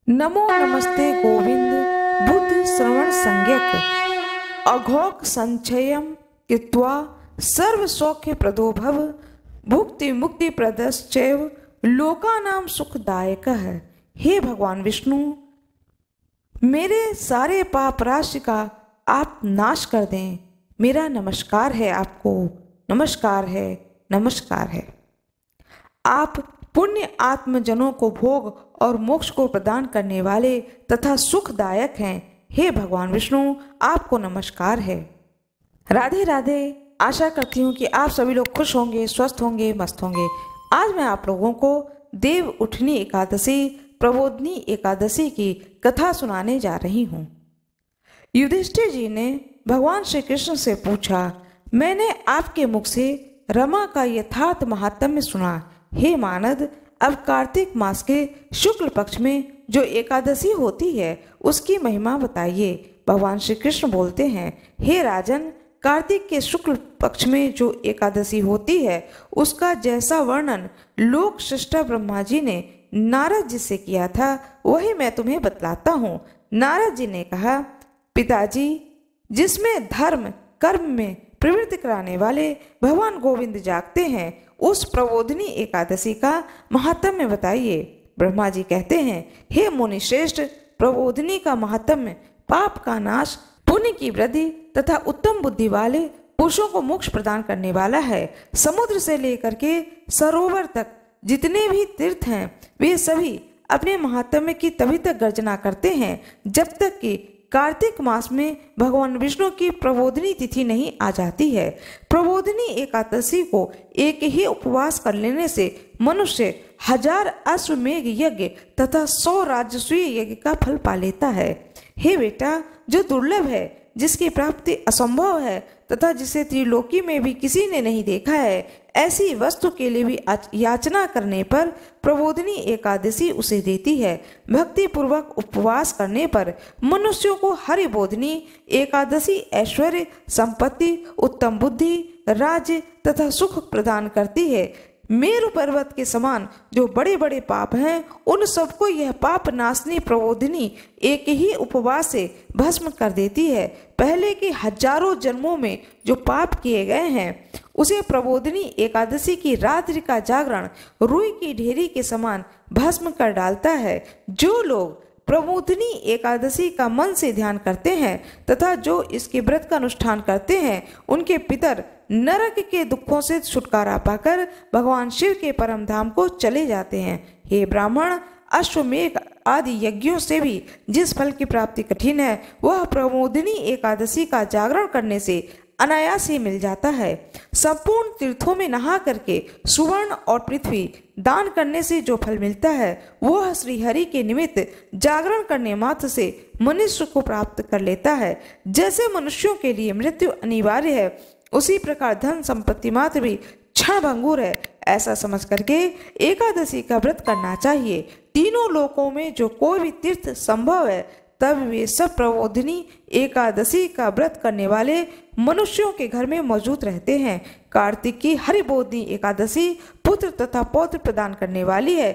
नमो नमस्ते गोविंद बुद्ध श्रवण संज्ञक अघोक संचयम कृत्वा सर्व सौख्य प्रदो भव भुक्ति मुक्ति प्रदश्चैव लोकानाम सुखदायक है। हे भगवान विष्णु, मेरे सारे पाप राशि का आप नाश कर दें। मेरा नमस्कार है आपको, नमस्कार है, नमस्कार है। आप पुण्य आत्मजनों को भोग और मोक्ष को प्रदान करने वाले तथा सुखदायक हैं। हे भगवान विष्णु, आपको नमस्कार है। राधे राधे। आशा करती हूँ कि आप सभी लोग खुश होंगे, स्वस्थ होंगे, मस्त होंगे। आज मैं आप लोगों को देव उठनी एकादशी, प्रबोधनी एकादशी की कथा सुनाने जा रही हूँ। युधिष्ठिर जी ने भगवान श्री कृष्ण से पूछा, मैंने आपके मुख से रमा का यथार्थ महात्म्य सुना। हे मानद, अब कार्तिक मास के शुक्ल पक्ष में जो एकादशी होती है उसकी महिमा बताइए। भगवान श्री कृष्ण बोलते हैं, हे राजन, कार्तिक के शुक्ल पक्ष में जो एकादशी होती है उसका जैसा वर्णन लोक सृष्टा ब्रह्मा जी ने नारद जी से किया था वही मैं तुम्हें बतलाता हूँ। नारद जी ने कहा, पिताजी, जिसमें धर्म कर्म में प्रवृत्ति कराने वाले भगवान गोविंद जागते हैं, उस प्रबोधनी एकादशी का महात्म्य बताइए। ब्रह्मा जी कहते हैं, हे मुनि श्रेष्ठ, प्रबोधनी का महात्म्य पाप का नाश, पुण्य की वृद्धि तथा उत्तम बुद्धि वाले पुरुषों को मोक्ष प्रदान करने वाला है। समुद्र से लेकर के सरोवर तक जितने भी तीर्थ हैं वे सभी अपने महात्म्य की तभी तक गर्जना करते हैं जब तक कि कार्तिक मास में भगवान विष्णु की प्रबोधनी तिथि नहीं आ जाती है। प्रबोधनी एकादशी को एक ही उपवास कर लेने से मनुष्य 1000 अश्वमेघ यज्ञ तथा 100 राजसूय यज्ञ का फल पा लेता है। हे बेटा, जो दुर्लभ है, जिसकी प्राप्ति असंभव है तथा जिसे त्रिलोकी में भी किसी ने नहीं देखा है, ऐसी वस्तु के लिए भी याचना करने पर प्रबोधनी एकादशी उसे देती है। भक्ति पूर्वक उपवास करने पर मनुष्यों को हरिबोधनी एकादशी ऐश्वर्य, संपत्ति, उत्तम बुद्धि, राज्य तथा सुख प्रदान करती है। मेरु पर्वत के समान जो बड़े बड़े पाप हैं उन सबको यह पाप नाशनी प्रबोधनी एक ही उपवास से भस्म कर देती है। पहले के हजारों जन्मों में जो पाप किए गए हैं उसे प्रबोधनी एकादशी की रात्रि का जागरण रुई की ढेरी के समान भस्म कर डालता है। जो लोग प्रबोधनी एकादशी का मन से ध्यान करते हैं तथा जो इसके व्रत का अनुष्ठान करते हैं उनके पितर नरक के दुखों से छुटकारा पाकर भगवान शिव के परम धाम को चले जाते हैं। हे ब्राह्मण, अश्वमेघ आदि यज्ञों से भी जिस फल की प्राप्ति कठिन है वह प्रबोधनी एकादशी का जागरण करने से अनायास ही मिल जाता है। संपूर्ण तीर्थों में नहा करके सुवर्ण और पृथ्वी दान करने से जो फल मिलता है वह श्री हरि के निमित्त जागरण करने मात्र से मनुष्य को प्राप्त कर लेता है। जैसे मनुष्यों के लिए मृत्यु अनिवार्य है उसी प्रकार धन संपत्ति मात्र भी क्षणभंगुर है। ऐसा समझ करके एकादशी का व्रत करना चाहिए। तीनों लोकों में जो कोई भी तीर्थ संभव है तब वे सब प्रबोधनी एकादशी का व्रत करने वाले मनुष्यों के घर में मौजूद रहते हैं। कार्तिक की हरिबोधनी एकादशी पुत्र तथा पौत्र प्रदान करने वाली है।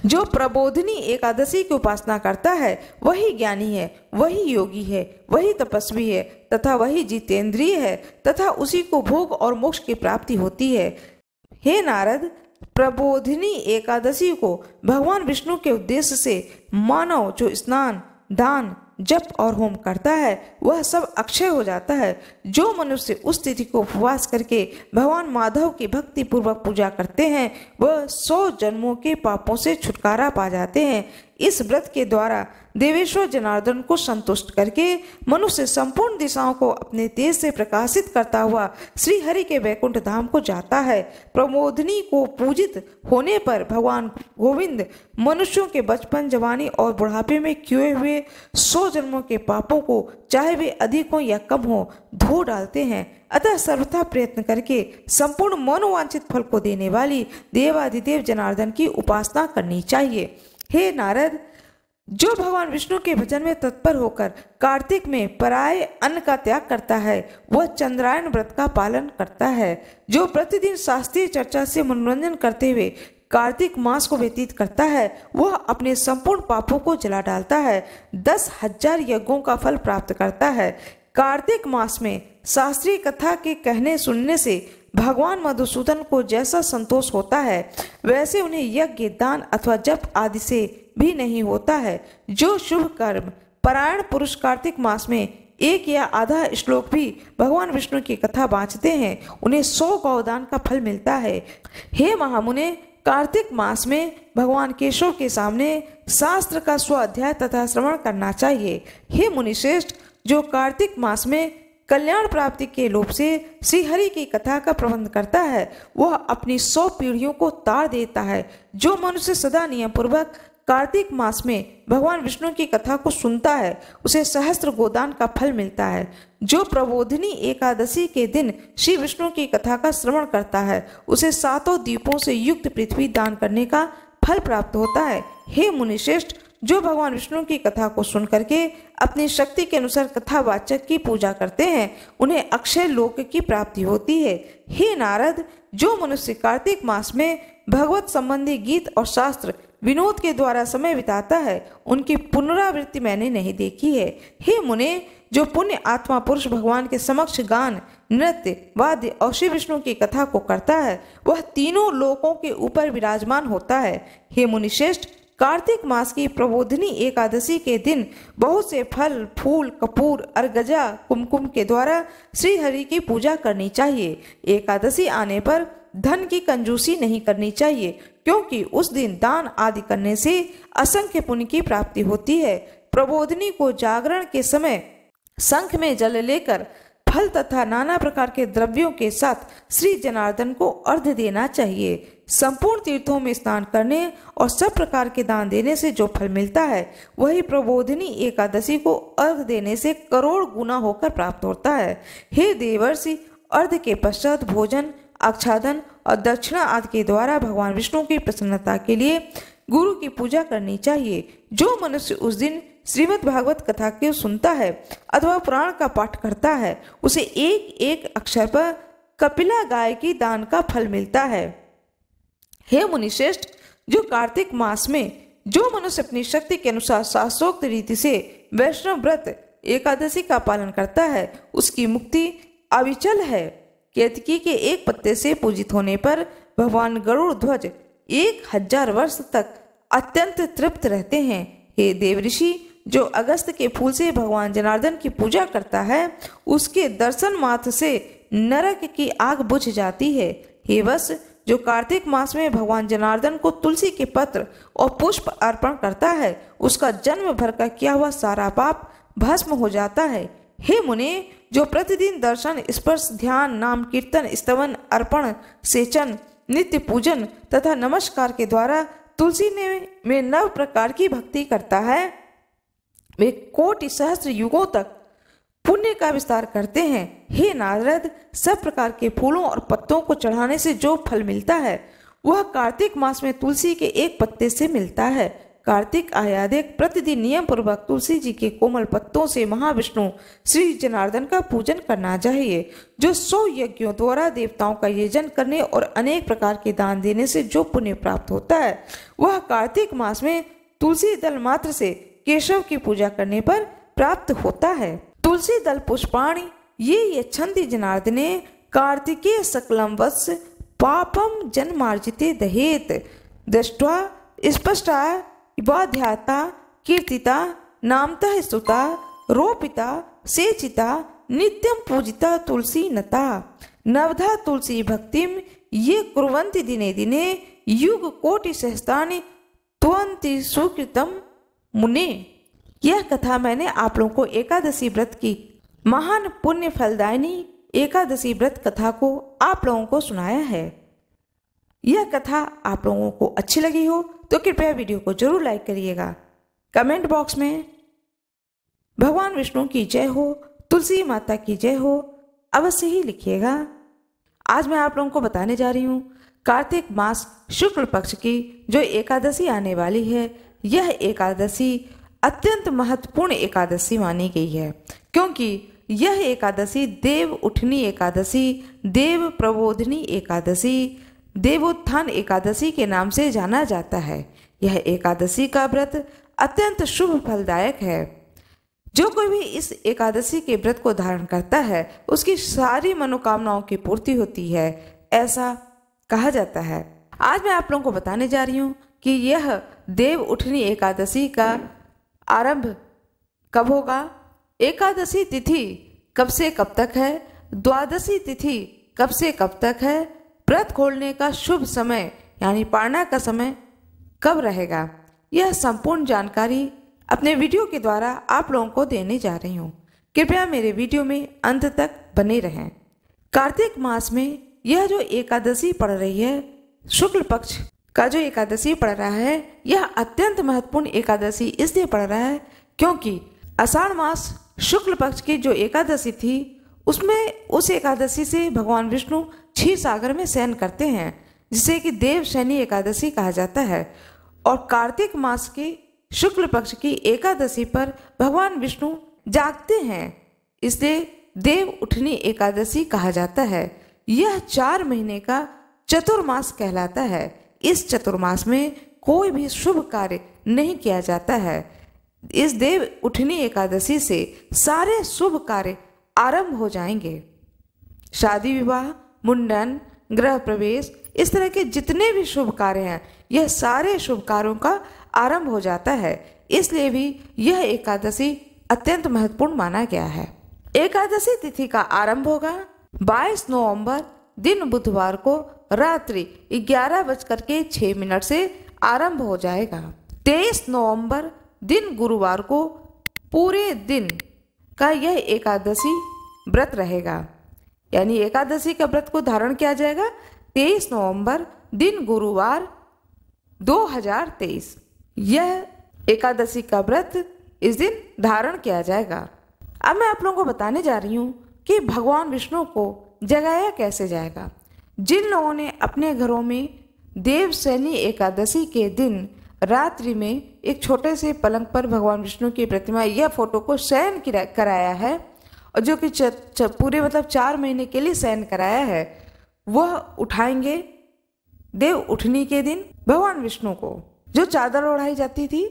जो प्रबोधनी एकादशी की उपासना करता है वही ज्ञानी है, वही योगी है, वही तपस्वी है तथा वही जितेंद्रिय है तथा उसी को भोग और मोक्ष की प्राप्ति होती है। हे नारद, प्रबोधनी एकादशी को भगवान विष्णु के उद्देश्य से मानव जो स्नान, दान, जप और होम करता है वह सब अक्षय हो जाता है। जो मनुष्य उस तिथि को उपवास करके भगवान माधव की भक्ति पूर्वक पूजा करते हैं वह 100 जन्मों के पापों से छुटकारा पा जाते हैं। इस व्रत के द्वारा देवेश्वर जनार्दन को संतुष्ट करके मनुष्य संपूर्ण दिशाओं को अपने तेज से प्रकाशित करता हुआ श्री हरि के वैकुंठ धाम को जाता है। प्रबोधनी को पूजित होने पर भगवान गोविंद मनुष्यों के बचपन, जवानी और बुढ़ापे में किए हुए 100 जन्मों के पापों को चाहे वे अधिक हो या कम हो धो डालते हैं। अतः सर्वथा प्रयत्न करके संपूर्ण मनोवांछित फल को देने वाली देवाधिदेव जनार्दन की उपासना करनी चाहिए। हे नारद, जो भगवान विष्णु के भजन में तत्पर होकर कार्तिक में पराये अन्न का त्याग करता है वह चंद्रायन व्रत का पालन करता है। जो प्रतिदिन शास्त्रीय चर्चा से मनोरंजन करते हुए कार्तिक मास को व्यतीत करता है वह अपने संपूर्ण पापों को जला डालता है, 10,000 यज्ञों का फल प्राप्त करता है। कार्तिक मास में शास्त्रीय कथा के कहने सुनने से भगवान मधुसूदन को जैसा संतोष होता है वैसे उन्हें यज्ञ, दान अथवा जप आदि से भी नहीं होता है। जो शुभ कर्म परायण पुरुष कार्तिक मास में एक या आधा श्लोक भी भगवान विष्णु की कथा बाँचते हैं उन्हें 100 गौदान का फल मिलता है। हे महामुने, कार्तिक मास में भगवान केशव के सामने शास्त्र का स्वाध्याय तथा श्रवण करना चाहिए। हे मुनिश्रेष्ठ, जो कार्तिक मास में कल्याण प्राप्ति के लोभ से श्री हरि की कथा का प्रबंध करता है वह अपनी 100 पीढ़ियों को तार देता है। जो मनुष्य सदा नियम पूर्वक कार्तिक मास में भगवान विष्णु की कथा को सुनता है उसे सहस्त्र गोदान का फल मिलता है। जो प्रबोधिनी एकादशी के दिन श्री विष्णु की कथा का श्रवण करता है उसे 7 द्वीपों से युक्त पृथ्वी दान करने का फल प्राप्त होता है। हे मुनिश्रेष्ठ, जो भगवान विष्णु की कथा को सुन करके अपनी शक्ति के अनुसार कथावाचक की पूजा करते हैं उन्हें अक्षय लोक की प्राप्ति होती है। हे नारद, जो मनुष्य कार्तिक मास में भगवत संबंधी गीत और शास्त्र विनोद के द्वारा समय बिताता है उनकी पुनरावृत्ति मैंने नहीं देखी है। हे मुने, जो पुण्य आत्मा पुरुष भगवान के समक्ष गान, नृत्य, वाद्य और श्री विष्णु की कथा को करता है वह तीनों लोकों के ऊपर विराजमान होता है। हे मुनिश्रेष्ठ, कार्तिक मास की प्रबोधिनी एकादशी के दिन बहुत से फल, फूल, कपूर, अर्गजा, कुमकुम के द्वारा श्री हरि की पूजा करनी चाहिए। एकादशी आने पर धन की कंजूसी नहीं करनी चाहिए क्योंकि उस दिन दान आदि करने से असंख्य पुण्य की प्राप्ति होती है। प्रबोधिनी को जागरण के समय शंख में जल लेकर फल तथा नाना प्रकार के द्रव्यों के साथ श्री जनार्दन को अर्घ्य देना चाहिए। संपूर्ण तीर्थों में स्नान करने और सब प्रकार के दान देने से जो फल मिलता है वही प्रबोधिनी एकादशी को अर्घ्य देने से करोड़ गुना होकर प्राप्त होता है। हे देवर्षि, अर्घ्य के पश्चात भोजन, आच्छादन और दक्षिणा आदि के द्वारा भगवान विष्णु की प्रसन्नता के लिए गुरु की पूजा करनी चाहिए। जो मनुष्य उस दिन श्रीमद् भागवत कथा को सुनता है अथवा पुराण का पाठ करता है उसे एक एक अक्षर पर कपिला गाय की दान का फल मिलता है। हे मुनिश्रेष्ठ, जो कार्तिक मास में जो मनुष्य अपनी शक्ति के अनुसार शास्त्रोक्त रीति से वैष्णव व्रत एकादशी का पालन करता है उसकी मुक्ति अविचल है। केतकी के एक पत्ते से पूजित होने पर भगवान गरुड़ ध्वज 1000 वर्ष तक अत्यंत तृप्त रहते हैं। हे देवऋषि, जो अगस्त के फूल से भगवान जनार्दन की पूजा करता है उसके दर्शन मात्र से नरक की आग बुझ जाती है। हे वत्स, जो कार्तिक मास में भगवान जनार्दन को तुलसी के पत्र और पुष्प अर्पण करता है उसका जन्म भर का किया हुआ सारा पाप भस्म हो जाता है। हे मुने, जो प्रतिदिन दर्शन, स्पर्श, ध्यान, नाम कीर्तन, स्तवन, अर्पण, सेचन, नित्य पूजन तथा नमस्कार के द्वारा तुलसी में 9 प्रकार की भक्ति करता है वे कोटि सहस्त्र युगों तक पुण्य का विस्तार करते हैं। हे नारद, सब प्रकार के फूलों और पत्तों को चढ़ाने से जो फल मिलता है वह कार्तिक मास में तुलसी के एक पत्ते से मिलता है। कार्तिक आयादिक प्रतिदिन नियम पूर्वक तुलसी जी के कोमल पत्तों से महाविष्णु श्री जनार्दन का पूजन करना चाहिए। जो 100 यज्ञों द्वारा देवताओं का यजन करने और अनेक प्रकार के दान देने से जो पुण्य प्राप्त होता है वह कार्तिक मास में तुलसी दल मात्र से केशव की पूजा करने पर प्राप्त होता है। तुलसी दल पुष्पाणि ये यच्छन्ति जनार्दने कार्तिके सकलम वत्स पापम जन्मार्जिते दहेत दृष्ट्वा स्पष्टा वाध्याता कीर्तिता नामतः स्तुता रोपिता सेचिता नित्यं पूजिता तुलसी नता नवधा तुलसी भक्तिम ये कुर्वन्ति दिने दिने युग कोटि सहस्त्राणि त्वन्ति सुकृतम मुने। यह कथा मैंने आप लोगों को एकादशी व्रत की महान पुण्य फलदायिनी एकादशी व्रत कथा को आप लोगों को सुनाया है। यह कथा आप लोगों को अच्छी लगी हो तो कृपया वीडियो को जरूर लाइक करिएगा। कमेंट बॉक्स में भगवान विष्णु की जय हो, तुलसी माता की जय हो अवश्य ही लिखिएगा। आज मैं आप लोगों को बताने जा रही हूँ कार्तिक मास शुक्ल पक्ष की जो एकादशी आने वाली है। यह एकादशी अत्यंत महत्वपूर्ण एकादशी मानी गई है क्योंकि यह एकादशी देव उठनी एकादशी, देव प्रबोधिनी एकादशी, देवोत्थान एकादशी के नाम से जाना जाता है। यह एकादशी का व्रत अत्यंत शुभ फलदायक है। जो कोई भी इस एकादशी के व्रत को धारण करता है उसकी सारी मनोकामनाओं की पूर्ति होती है, ऐसा कहा जाता है। आज मैं आप लोगों को बताने जा रही हूँ कि यह देव उठनी एकादशी का आरंभ कब होगा, एकादशी तिथि कब से कब तक है, द्वादशी तिथि कब से कब तक है, व्रत खोलने का शुभ समय यानी पारना का समय कब रहेगा। यह संपूर्ण जानकारी अपने वीडियो के द्वारा आप लोगों को देने जा रही हूँ। कृपया मेरे वीडियो में अंत तक बने रहें। कार्तिक मास में यह जो एकादशी पड़ रही है, शुक्ल पक्ष का जो एकादशी पड़ रहा है, यह अत्यंत महत्वपूर्ण एकादशी इसलिए पड़ रहा है क्योंकि आषाढ़ मास शुक्ल पक्ष की जो एकादशी थी उसमें उस एकादशी से भगवान विष्णु क्षीर सागर में शयन करते हैं, जिसे कि देव शयनी एकादशी कहा जाता है। और कार्तिक मास की शुक्ल पक्ष की एकादशी पर भगवान विष्णु जागते हैं, इसलिए देव उठनी एकादशी कहा जाता है। यह 4 महीने का चतुर्मास कहलाता है। इस चतुर्मास में कोई भी शुभ कार्य नहीं किया जाता है। इस देव उठनी एकादशी से सारे शुभ कार्य आरंभ हो जाएंगे। शादी विवाह, मुंडन, गृह प्रवेश, इस तरह के जितने भी शुभ कार्य हैं, यह सारे शुभ कार्यों का आरंभ हो जाता है। इसलिए भी यह एकादशी अत्यंत महत्वपूर्ण माना गया है। एकादशी तिथि का आरंभ होगा 22 नवंबर दिन बुधवार को रात्रि 11:06 से आरंभ हो जाएगा। 23 नवंबर दिन गुरुवार को पूरे दिन का यह एकादशी व्रत रहेगा, यानी एकादशी का व्रत को धारण किया जाएगा 23 नवंबर दिन गुरुवार 2023। यह एकादशी का व्रत इस दिन धारण किया जाएगा। अब मैं आप लोगों को बताने जा रही हूँ कि भगवान विष्णु को जगाया कैसे जाएगा। जिन लोगों ने अपने घरों में देवशयनी एकादशी के दिन रात्रि में एक छोटे से पलंग पर भगवान विष्णु की प्रतिमा या फोटो को शयन कराया है, और जो कि पूरे 4 महीने के लिए शयन कराया है, वह उठाएंगे देव उठनी के दिन भगवान विष्णु को। जो चादर ओढ़ाई जाती थी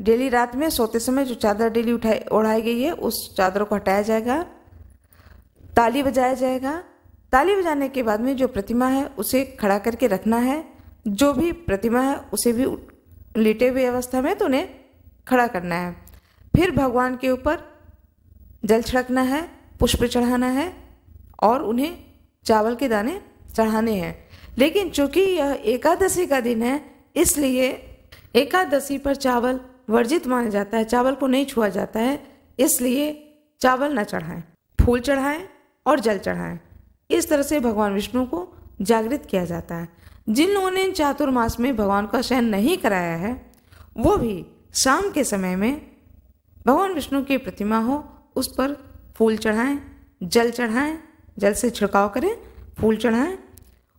डेली रात में सोते समय, जो चादर डेली ओढ़ाई गई है, उस चादर को हटाया जाएगा, ताली बजाया जाएगा। ताली बजाने के बाद में जो प्रतिमा है उसे खड़ा करके रखना है। जो भी प्रतिमा है उसे भी लेटे हुए अवस्था में तो उन्हें खड़ा करना है। फिर भगवान के ऊपर जल छिड़कना है, पुष्प चढ़ाना है और उन्हें चावल के दाने चढ़ाने हैं। लेकिन चूंकि यह एकादशी का दिन है, इसलिए एकादशी पर चावल वर्जित माना जाता है, चावल को नहीं छुआ जाता है। इसलिए चावल न चढ़ाएं, फूल चढ़ाएं और जल चढ़ाएं। इस तरह से भगवान विष्णु को जागृत किया जाता है। जिन लोगों ने चातुर्मास में भगवान का शयन नहीं कराया है, वो भी शाम के समय में भगवान विष्णु की प्रतिमा हो उस पर फूल चढ़ाएं, जल चढ़ाएं, जल से छिड़काव करें, फूल चढ़ाएं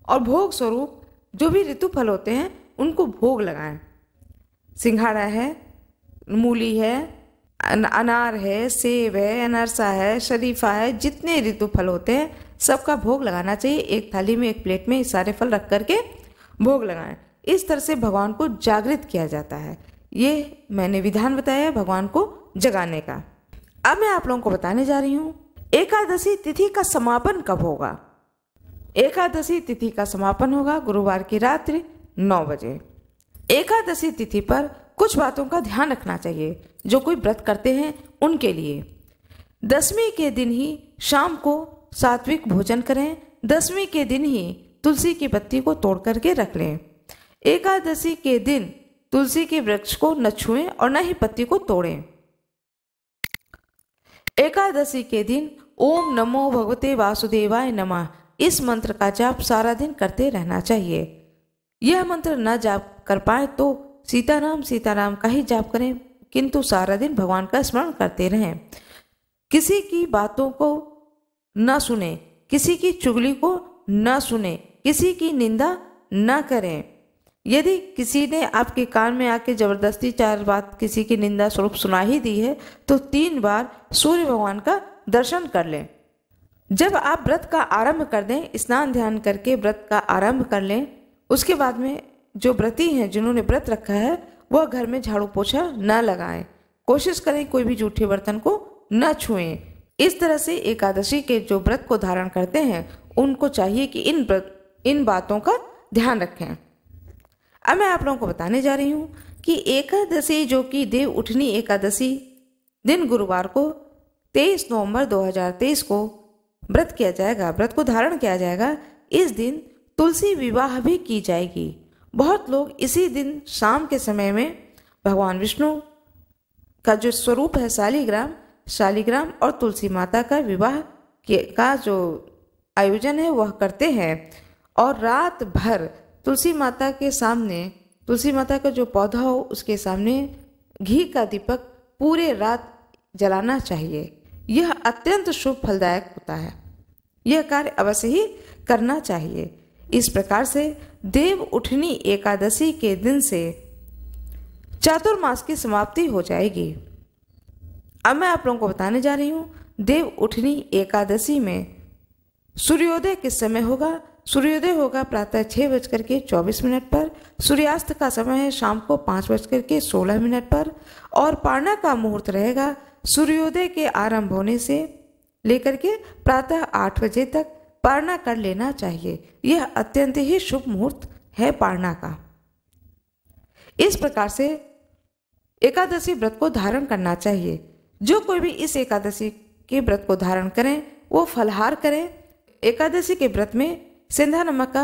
और भोग स्वरूप जो भी ऋतु फल होते हैं उनको भोग लगाएं। सिंघाड़ा है, मूली है, अनार है, सेब है, अनरसा है, शरीफा है, जितने ऋतु फल होते हैं सबका भोग लगाना चाहिए। एक थाली में, एक प्लेट में सारे फल रख करके भोग लगाएं। इस तरह से भगवान को जागृत किया जाता है। ये मैंने विधान बताया भगवान को जगाने का। अब मैं आप लोगों को बताने जा रही हूँ एकादशी तिथि का समापन कब होगा। एकादशी तिथि का समापन होगा गुरुवार की रात्रि 9 बजे। एकादशी तिथि पर कुछ बातों का ध्यान रखना चाहिए जो कोई व्रत करते हैं उनके लिए। दशमी के दिन ही शाम को सात्विक भोजन करें। दशमी के दिन ही तुलसी की पत्ती को तोड़ करके रख लें। एकादशी के दिन तुलसी के वृक्ष को न छुएं और न ही पत्ती को तोड़ें। एकादशी के दिन ओम नमो भगवते वासुदेवाय नमः इस मंत्र का जाप सारा दिन करते रहना चाहिए। यह मंत्र न जाप कर पाए तो सीताराम सीताराम का ही जाप करें, किंतु सारा दिन भगवान का स्मरण करते रहें। किसी की बातों को न सुने, किसी की चुगली को न सुने, किसी की निंदा न करें। यदि किसी ने आपके कान में आके जबरदस्ती 4 बात किसी की निंदा स्वरूप सुना ही दी है तो 3 बार सूर्य भगवान का दर्शन कर लें। जब आप व्रत का आरंभ कर दें, स्नान ध्यान करके व्रत का आरंभ कर लें, उसके बाद में जो व्रती हैं जिन्होंने व्रत रखा है वह घर में झाड़ू पोछा न लगाएं। कोशिश करें कोई भी जूठे बर्तन को न छुएं। इस तरह से एकादशी के जो व्रत को धारण करते हैं उनको चाहिए कि इन बातों का ध्यान रखें। अब मैं आप लोगों को बताने जा रही हूँ कि एकादशी जो कि देव उठनी एकादशी दिन गुरुवार को 23 नवंबर 2023 को व्रत किया जाएगा, व्रत को धारण किया जाएगा। इस दिन तुलसी विवाह भी की जाएगी। बहुत लोग इसी दिन शाम के समय में भगवान विष्णु का जो स्वरूप है शालिग्राम और तुलसी माता का विवाह का जो आयोजन है वह करते हैं और रात भर तुलसी माता के सामने, तुलसी माता का जो पौधा हो उसके सामने घी का दीपक पूरे रात जलाना चाहिए। यह अत्यंत शुभ फलदायक होता है। यह कार्य अवश्य ही करना चाहिए। इस प्रकार से देव उठनी एकादशी के दिन से चातुर्मास की समाप्ति हो जाएगी। अब मैं आप लोगों को बताने जा रही हूँ देव उठनी एकादशी में सूर्योदय किस समय होगा। सूर्योदय होगा प्रातः 6:24 पर। सूर्यास्त का समय है शाम को 5:16 पर और पारना का मुहूर्त रहेगा सूर्योदय के आरंभ होने से लेकर के प्रातः 8 बजे तक पारना कर लेना चाहिए। यह अत्यंत ही शुभ मुहूर्त है पारना का। इस प्रकार से एकादशी व्रत को धारण करना चाहिए। जो कोई भी इस एकादशी के व्रत को धारण करें वो फलाहार करें। एकादशी के व्रत में सेंधा नमक का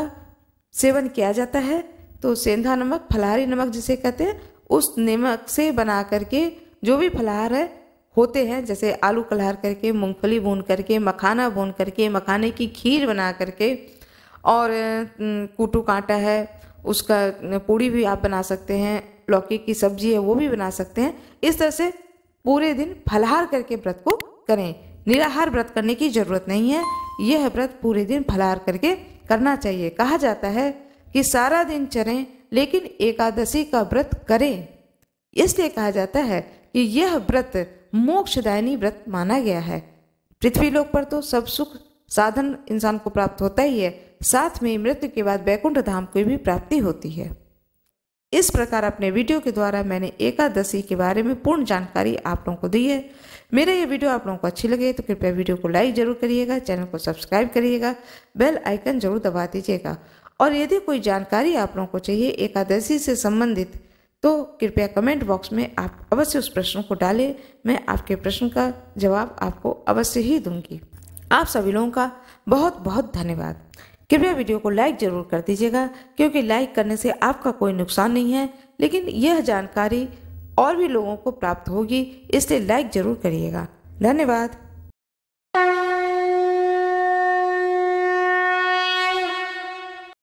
सेवन किया जाता है, तो सेंधा नमक फलाहारी नमक जिसे कहते हैं उस नमक से बना करके जो भी फलाहार है होते हैं, जैसे आलू कलहार करके, मूंगफली भून करके, मखाना भून करके, मखाने की खीर बना करके और कूटू कांटा है उसका पूड़ी भी आप बना सकते हैं, लौकी की सब्जी है वो भी बना सकते हैं। इस तरह से पूरे दिन फलाहार करके व्रत को करें। निराहार व्रत करने की जरूरत नहीं है। यह व्रत पूरे दिन फलाहार करके करना चाहिए। कहा जाता है कि सारा दिन चरें लेकिन एकादशी का व्रत करें। इसलिए कहा जाता है कि यह व्रत मोक्षदायिनी व्रत माना गया है। पृथ्वी लोक पर तो सब सुख साधन इंसान को प्राप्त होता ही है, साथ में मृत्यु के बाद वैकुंठ धाम की भी प्राप्ति होती है। इस प्रकार अपने वीडियो के द्वारा मैंने एकादशी के बारे में पूर्ण जानकारी आप लोगों को दी है। मेरा ये वीडियो आप लोगों को अच्छी लगे तो कृपया वीडियो को लाइक जरूर करिएगा, चैनल को सब्सक्राइब करिएगा, बेल आइकन जरूर दबा दीजिएगा। और यदि कोई जानकारी आप लोगों को चाहिए एकादशी से संबंधित तो कृपया कमेंट बॉक्स में आप अवश्य उस प्रश्न को डालें। मैं आपके प्रश्न का जवाब आपको अवश्य ही दूंगी। आप सभी लोगों का बहुत बहुत धन्यवाद। कृपया वीडियो को लाइक जरूर कर दीजिएगा, क्योंकि लाइक करने से आपका कोई नुकसान नहीं है, लेकिन यह जानकारी और भी लोगों को प्राप्त होगी, इसलिए लाइक जरूर करिएगा। धन्यवाद।